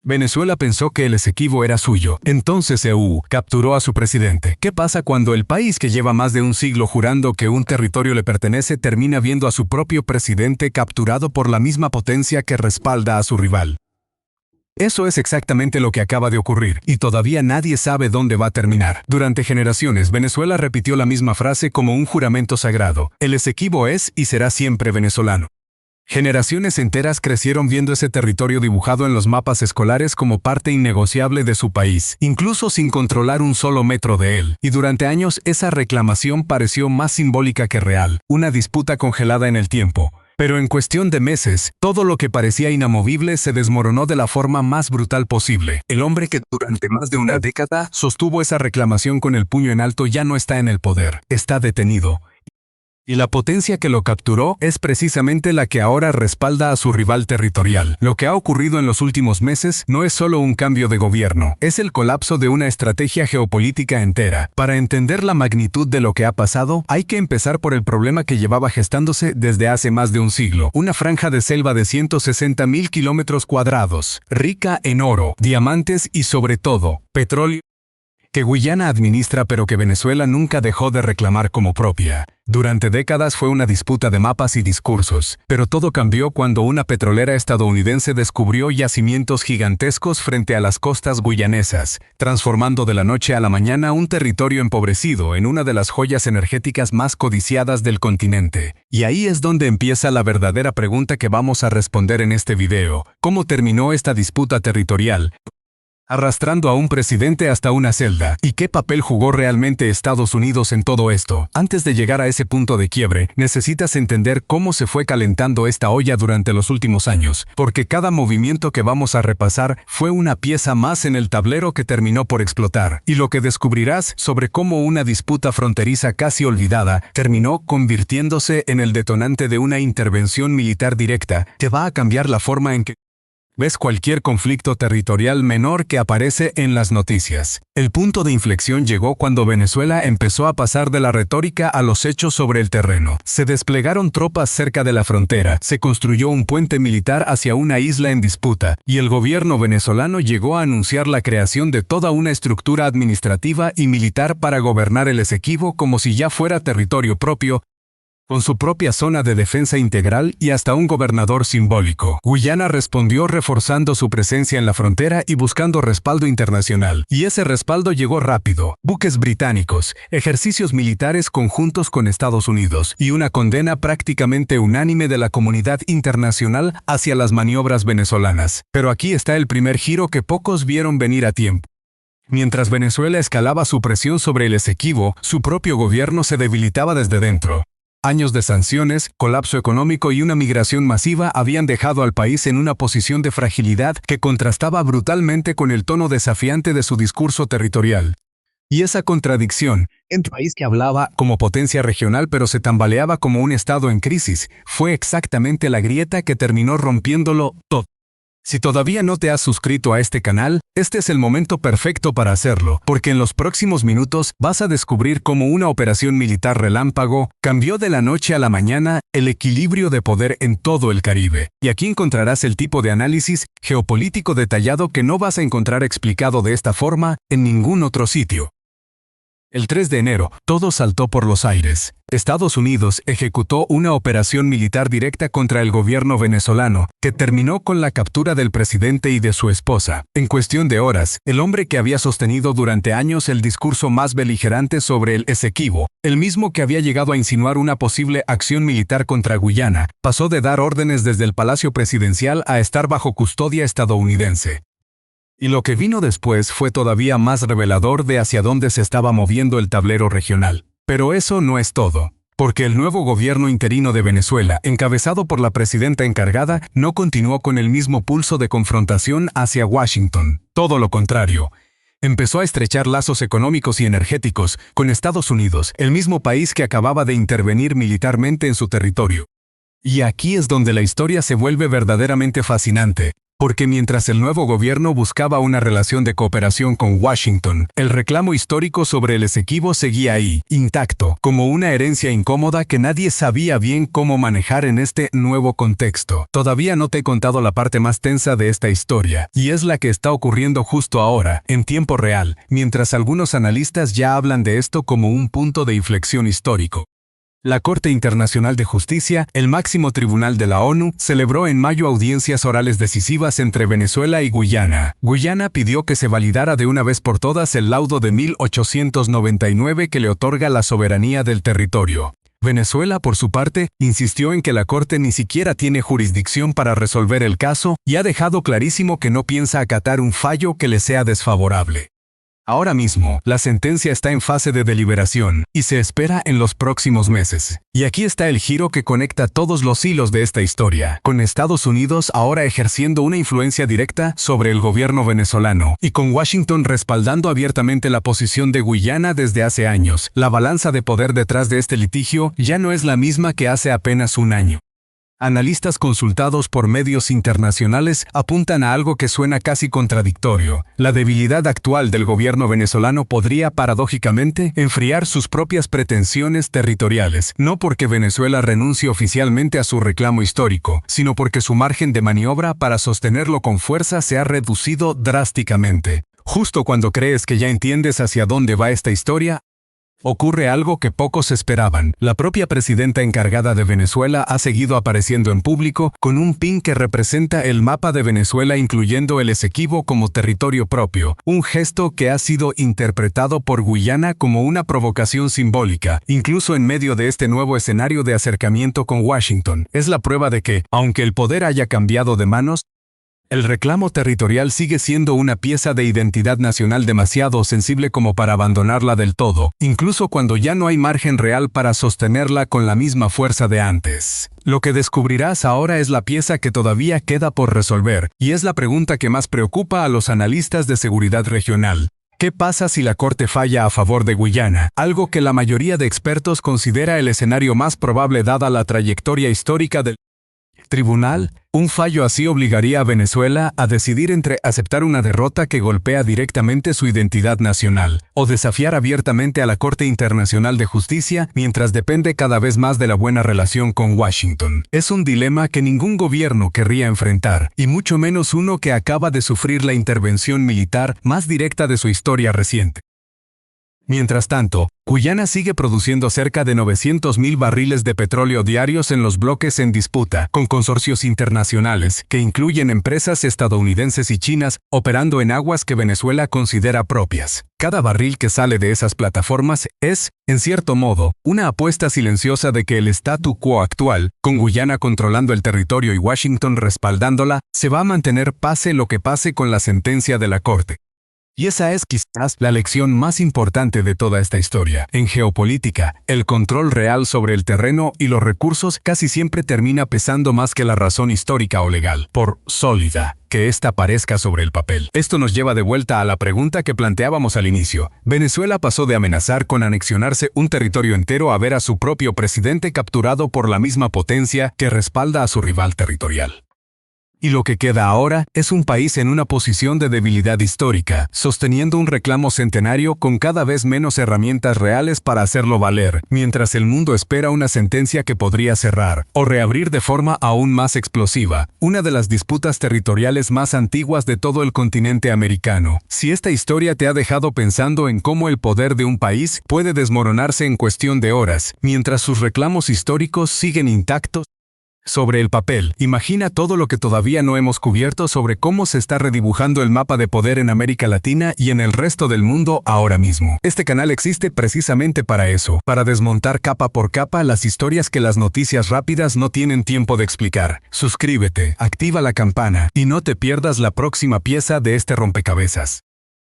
Venezuela pensó que el Esequibo era suyo. Entonces EU capturó a su presidente. ¿Qué pasa cuando el país que lleva más de un siglo jurando que un territorio le pertenece termina viendo a su propio presidente capturado por la misma potencia que respalda a su rival? Eso es exactamente lo que acaba de ocurrir, y todavía nadie sabe dónde va a terminar. Durante generaciones, Venezuela repitió la misma frase como un juramento sagrado: el Esequibo es y será siempre venezolano. Generaciones enteras crecieron viendo ese territorio dibujado en los mapas escolares como parte innegociable de su país, incluso sin controlar un solo metro de él. Y durante años esa reclamación pareció más simbólica que real, una disputa congelada en el tiempo. Pero en cuestión de meses, todo lo que parecía inamovible se desmoronó de la forma más brutal posible. El hombre que durante más de una década sostuvo esa reclamación con el puño en alto ya no está en el poder, está detenido. Y la potencia que lo capturó es precisamente la que ahora respalda a su rival territorial. Lo que ha ocurrido en los últimos meses no es solo un cambio de gobierno, es el colapso de una estrategia geopolítica entera. Para entender la magnitud de lo que ha pasado, hay que empezar por el problema que llevaba gestándose desde hace más de un siglo. Una franja de selva de 160.000 kilómetros cuadrados, rica en oro, diamantes y sobre todo, petróleo, que Guyana administra pero que Venezuela nunca dejó de reclamar como propia. Durante décadas fue una disputa de mapas y discursos, pero todo cambió cuando una petrolera estadounidense descubrió yacimientos gigantescos frente a las costas guyanesas, transformando de la noche a la mañana un territorio empobrecido en una de las joyas energéticas más codiciadas del continente. Y ahí es donde empieza la verdadera pregunta que vamos a responder en este video: ¿cómo terminó esta disputa territorial, arrastrando a un presidente hasta una celda? ¿Y qué papel jugó realmente Estados Unidos en todo esto? Antes de llegar a ese punto de quiebre, necesitas entender cómo se fue calentando esta olla durante los últimos años, porque cada movimiento que vamos a repasar fue una pieza más en el tablero que terminó por explotar, y lo que descubrirás sobre cómo una disputa fronteriza casi olvidada terminó convirtiéndose en el detonante de una intervención militar directa que va a cambiar la forma en que ves cualquier conflicto territorial menor que aparece en las noticias. El punto de inflexión llegó cuando Venezuela empezó a pasar de la retórica a los hechos sobre el terreno. Se desplegaron tropas cerca de la frontera, se construyó un puente militar hacia una isla en disputa, y el gobierno venezolano llegó a anunciar la creación de toda una estructura administrativa y militar para gobernar el Esequibo como si ya fuera territorio propio, con su propia zona de defensa integral y hasta un gobernador simbólico. Guyana respondió reforzando su presencia en la frontera y buscando respaldo internacional. Y ese respaldo llegó rápido: buques británicos, ejercicios militares conjuntos con Estados Unidos y una condena prácticamente unánime de la comunidad internacional hacia las maniobras venezolanas. Pero aquí está el primer giro que pocos vieron venir a tiempo. Mientras Venezuela escalaba su presión sobre el Esequibo, su propio gobierno se debilitaba desde dentro. Años de sanciones, colapso económico y una migración masiva habían dejado al país en una posición de fragilidad que contrastaba brutalmente con el tono desafiante de su discurso territorial. Y esa contradicción, entre un país que hablaba como potencia regional pero se tambaleaba como un estado en crisis, fue exactamente la grieta que terminó rompiéndolo todo. Si todavía no te has suscrito a este canal, este es el momento perfecto para hacerlo, porque en los próximos minutos vas a descubrir cómo una operación militar relámpago cambió de la noche a la mañana el equilibrio de poder en todo el Caribe. Y aquí encontrarás el tipo de análisis geopolítico detallado que no vas a encontrar explicado de esta forma en ningún otro sitio. El 3 de enero, todo saltó por los aires. Estados Unidos ejecutó una operación militar directa contra el gobierno venezolano, que terminó con la captura del presidente y de su esposa. En cuestión de horas, el hombre que había sostenido durante años el discurso más beligerante sobre el Esequibo, el mismo que había llegado a insinuar una posible acción militar contra Guyana, pasó de dar órdenes desde el Palacio Presidencial a estar bajo custodia estadounidense. Y lo que vino después fue todavía más revelador de hacia dónde se estaba moviendo el tablero regional. Pero eso no es todo, porque el nuevo gobierno interino de Venezuela, encabezado por la presidenta encargada, no continuó con el mismo pulso de confrontación hacia Washington. Todo lo contrario. Empezó a estrechar lazos económicos y energéticos con Estados Unidos, el mismo país que acababa de intervenir militarmente en su territorio. Y aquí es donde la historia se vuelve verdaderamente fascinante. Porque mientras el nuevo gobierno buscaba una relación de cooperación con Washington, el reclamo histórico sobre el Esequibo seguía ahí, intacto, como una herencia incómoda que nadie sabía bien cómo manejar en este nuevo contexto. Todavía no te he contado la parte más tensa de esta historia, y es la que está ocurriendo justo ahora, en tiempo real, mientras algunos analistas ya hablan de esto como un punto de inflexión histórico. La Corte Internacional de Justicia, el máximo tribunal de la ONU, celebró en mayo audiencias orales decisivas entre Venezuela y Guyana. Guyana pidió que se validara de una vez por todas el laudo de 1899 que le otorga la soberanía del territorio. Venezuela, por su parte, insistió en que la Corte ni siquiera tiene jurisdicción para resolver el caso y ha dejado clarísimo que no piensa acatar un fallo que le sea desfavorable. Ahora mismo, la sentencia está en fase de deliberación y se espera en los próximos meses. Y aquí está el giro que conecta todos los hilos de esta historia, con Estados Unidos ahora ejerciendo una influencia directa sobre el gobierno venezolano y con Washington respaldando abiertamente la posición de Guyana desde hace años. La balanza de poder detrás de este litigio ya no es la misma que hace apenas un año. Analistas consultados por medios internacionales apuntan a algo que suena casi contradictorio. La debilidad actual del gobierno venezolano podría, paradójicamente, enfriar sus propias pretensiones territoriales, no porque Venezuela renuncie oficialmente a su reclamo histórico, sino porque su margen de maniobra para sostenerlo con fuerza se ha reducido drásticamente. Justo cuando crees que ya entiendes hacia dónde va esta historia, ocurre algo que pocos esperaban. La propia presidenta encargada de Venezuela ha seguido apareciendo en público con un pin que representa el mapa de Venezuela incluyendo el Esequibo como territorio propio, un gesto que ha sido interpretado por Guyana como una provocación simbólica, incluso en medio de este nuevo escenario de acercamiento con Washington. Es la prueba de que, aunque el poder haya cambiado de manos, el reclamo territorial sigue siendo una pieza de identidad nacional demasiado sensible como para abandonarla del todo, incluso cuando ya no hay margen real para sostenerla con la misma fuerza de antes. Lo que descubrirás ahora es la pieza que todavía queda por resolver, y es la pregunta que más preocupa a los analistas de seguridad regional. ¿Qué pasa si la Corte falla a favor de Guyana? Algo que la mayoría de expertos considera el escenario más probable dada la trayectoria histórica del tribunal. Un fallo así obligaría a Venezuela a decidir entre aceptar una derrota que golpea directamente su identidad nacional, o desafiar abiertamente a la Corte Internacional de Justicia mientras depende cada vez más de la buena relación con Washington. Es un dilema que ningún gobierno querría enfrentar, y mucho menos uno que acaba de sufrir la intervención militar más directa de su historia reciente. Mientras tanto, Guyana sigue produciendo cerca de 900.000 barriles de petróleo diarios en los bloques en disputa, con consorcios internacionales, que incluyen empresas estadounidenses y chinas, operando en aguas que Venezuela considera propias. Cada barril que sale de esas plataformas es, en cierto modo, una apuesta silenciosa de que el statu quo actual, con Guyana controlando el territorio y Washington respaldándola, se va a mantener pase lo que pase con la sentencia de la Corte. Y esa es quizás la lección más importante de toda esta historia. En geopolítica, el control real sobre el terreno y los recursos casi siempre termina pesando más que la razón histórica o legal, por sólida que ésta parezca sobre el papel. Esto nos lleva de vuelta a la pregunta que planteábamos al inicio. Venezuela pasó de amenazar con anexionarse un territorio entero a ver a su propio presidente capturado por la misma potencia que respalda a su rival territorial. Y lo que queda ahora es un país en una posición de debilidad histórica, sosteniendo un reclamo centenario con cada vez menos herramientas reales para hacerlo valer, mientras el mundo espera una sentencia que podría cerrar, o reabrir de forma aún más explosiva, una de las disputas territoriales más antiguas de todo el continente americano. Si esta historia te ha dejado pensando en cómo el poder de un país puede desmoronarse en cuestión de horas, mientras sus reclamos históricos siguen intactos, sobre el papel, imagina todo lo que todavía no hemos cubierto sobre cómo se está redibujando el mapa de poder en América Latina y en el resto del mundo ahora mismo. Este canal existe precisamente para eso, para desmontar capa por capa las historias que las noticias rápidas no tienen tiempo de explicar. Suscríbete, activa la campana y no te pierdas la próxima pieza de este rompecabezas.